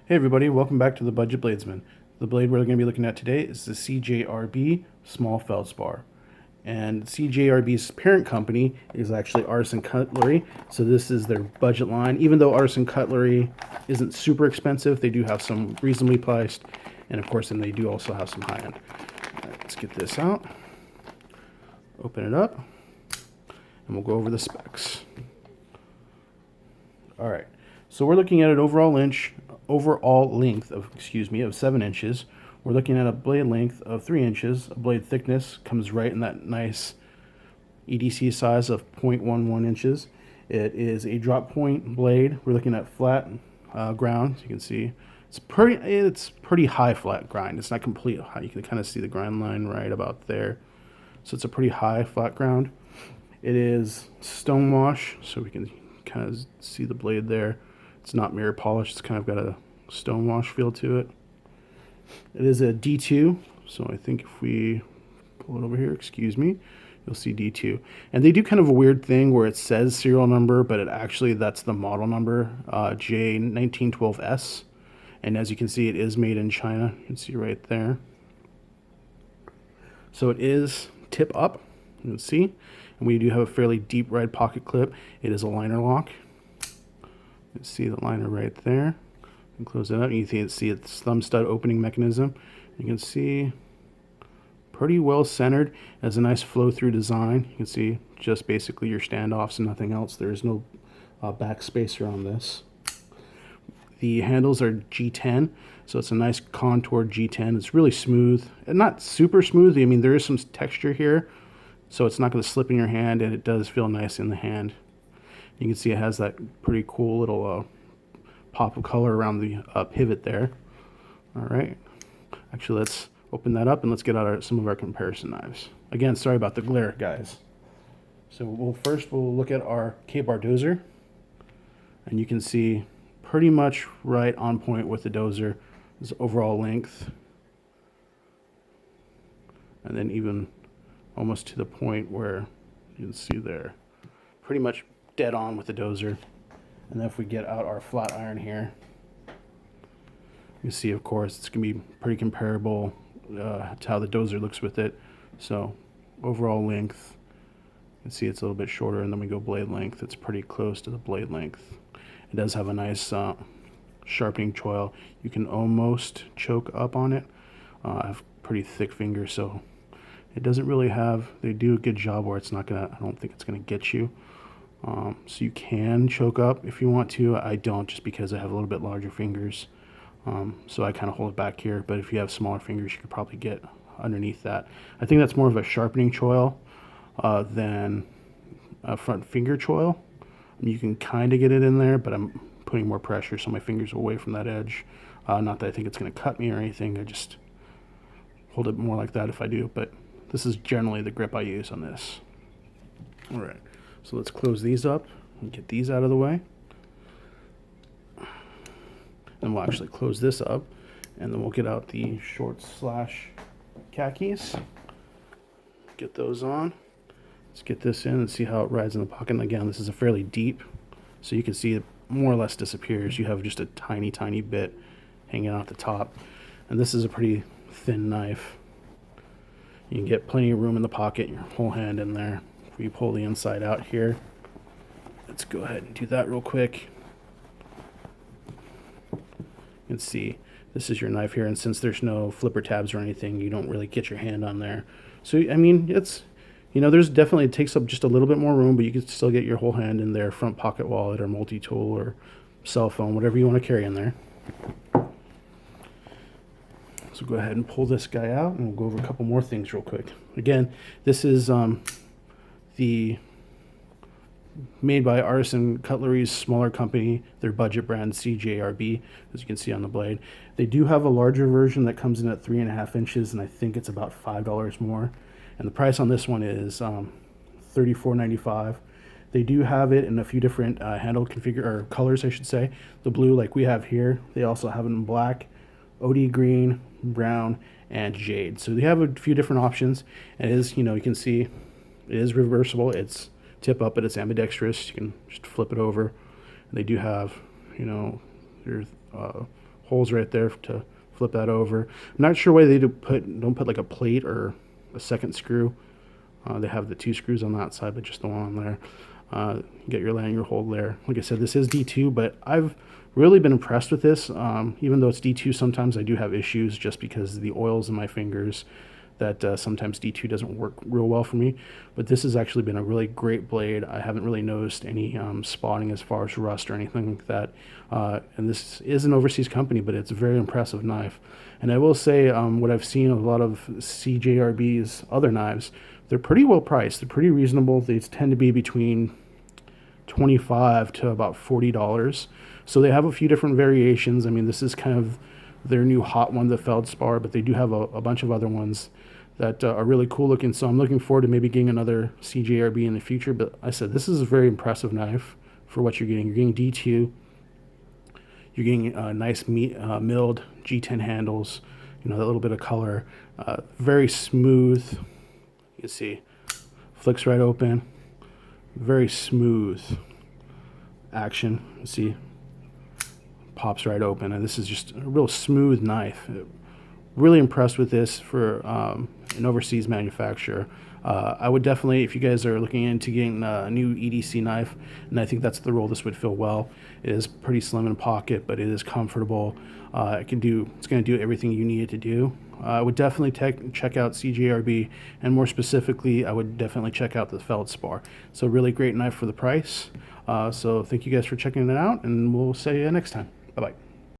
Hey everybody, welcome back to the Budget Bladesman. The blade we're going to be looking at today is the CJRB small feldspar. And CJRB's parent company is actually Artisan Cutlery, so this is their budget line. Even though Artisan Cutlery isn't super expensive, they do have some reasonably priced, and of course then they do also have some high-end. Right, let's get this out, open it up, and we'll go over the specs. Alright, so we're looking at an overall length of 7 inches. We're looking at a blade length of 3 inches. A blade thickness comes right in that nice EDC size of 0.11 inches. It is a drop point blade. We're looking at flat ground. As you can see, it's pretty high flat grind. It's not complete high. You can kind of see the grind line right about there. So it's a pretty high flat ground. It is stone wash, so we can kind of see the blade there. It's not mirror polished. It's kind of got a stone wash feel to it. It is a D2, so I think if we pull it over here, you'll see D2. And they do kind of a weird thing where it says serial number, but that's the model number, J1912S. And as you can see, it is made in China. You can see right there. So it is tip up, you can see. And we do have a fairly deep red pocket clip. It is a liner lock. You can see the liner right there. And close it up. You can see its thumb stud opening mechanism. You can see pretty well centered. It has a nice flow through design. You can see just basically your standoffs and nothing else. There is no back spacer on this. The handles are G10, so it's a nice contoured G10. It's really smooth, and not super smooth. I mean, there is some texture here, so it's not going to slip in your hand, and it does feel nice in the hand. You can see it has that pretty cool little pop of color around the pivot there. All right, actually let's open that up and let's get out some of our comparison knives. Again, sorry about the glare, guys. So we'll look at our K-bar dozer, and you can see pretty much right on point with the dozer is overall length, and then even almost to the point where you can see there, pretty much dead on with the dozer. And then if we get out our flat iron here, you see, of course, it's going to be pretty comparable to how the dozer looks with it. So overall length, you can see it's a little bit shorter, and then we go blade length. It's pretty close to the blade length. It does have a nice sharpening choil. You can almost choke up on it. I have pretty thick fingers, so it doesn't really have, they do a good job where it's not going to, I don't think it's going to get you. So you can choke up if you want to. I don't, just because I have a little bit larger fingers. So I kind of hold it back here, but if you have smaller fingers, you could probably get underneath that. I think that's more of a sharpening choil than a front finger choil. I mean, you can kind of get it in there, but I'm putting more pressure so my fingers are away from that edge. Not that I think it's going to cut me or anything. I just hold it more like that if I do, but this is generally the grip I use on this. All right. So let's close these up and get these out of the way. And we'll actually close this up, and then we'll get out the short slash khakis. Get those on. Let's get this in and see how it rides in the pocket. And again, this is a fairly deep, so you can see it more or less disappears. You have just a tiny, tiny bit hanging out the top. And this is a pretty thin knife. You can get plenty of room in the pocket, your whole hand in there. If we pull the inside out here, let's go ahead and do that real quick. You can see this is your knife here, and since there's no flipper tabs or anything, you don't really get your hand on there. So I mean, it's, you know, there's definitely, it takes up just a little bit more room, but you can still get your whole hand in there, front pocket wallet or multi-tool or cell phone, whatever you want to carry in there. So go ahead and pull this guy out, and we'll go over a couple more things real quick. Again, this is the made by Artisan Cutlery's smaller company, their budget brand CJRB, as you can see on the blade. They do have a larger version that comes in at 3.5 inches, and I think it's about $5 more. And the price on this one is $34.95. They do have it in a few different handle colors, I should say. The blue, like we have here. They also have it in black, OD green, brown, and jade. So they have a few different options. And it is, you know, you can see it is reversible. It's tip up, but it's ambidextrous. You can just flip it over. And they do have, you know, your holes right there to flip that over. I'm not sure why they don't put like a plate or a second screw. They have the 2 screws on that side, but just the one on there. Get your lanyard hold there. Like I said, this is D2, but I've really been impressed with this. Even though it's D2, sometimes I do have issues just because of the oils in my fingers, that sometimes D2 doesn't work real well for me. But this has actually been a really great blade. I haven't really noticed any spotting as far as rust or anything like that. And this is an overseas company, but it's a very impressive knife. And I will say, what I've seen of a lot of CJRB's other knives, they're pretty well priced. They're pretty reasonable. They tend to be between $25 to about $40. So they have a few different variations. I mean, this is kind of their new hot one, the Feldspar, but they do have a bunch of other ones that are really cool looking. So I'm looking forward to maybe getting another CJRB in the future. But I said, this is a very impressive knife for what you're getting. You're getting D2. You're getting nice milled G10 handles. You know, that little bit of color. Very smooth. You can see, flicks right open. Very smooth action. You see, pops right open, and this is just a real smooth knife. Really impressed with this for an overseas manufacturer. I would definitely, if you guys are looking into getting a new EDC knife, and I think that's the role this would fill well. It is pretty slim in pocket, but it is comfortable. It's going to do everything you need it to do. I would definitely check out CJRB, and more specifically, I would definitely check out the Feldspar. So really great knife for the price. So thank you guys for checking it out, and we'll see you next time. Bye-bye.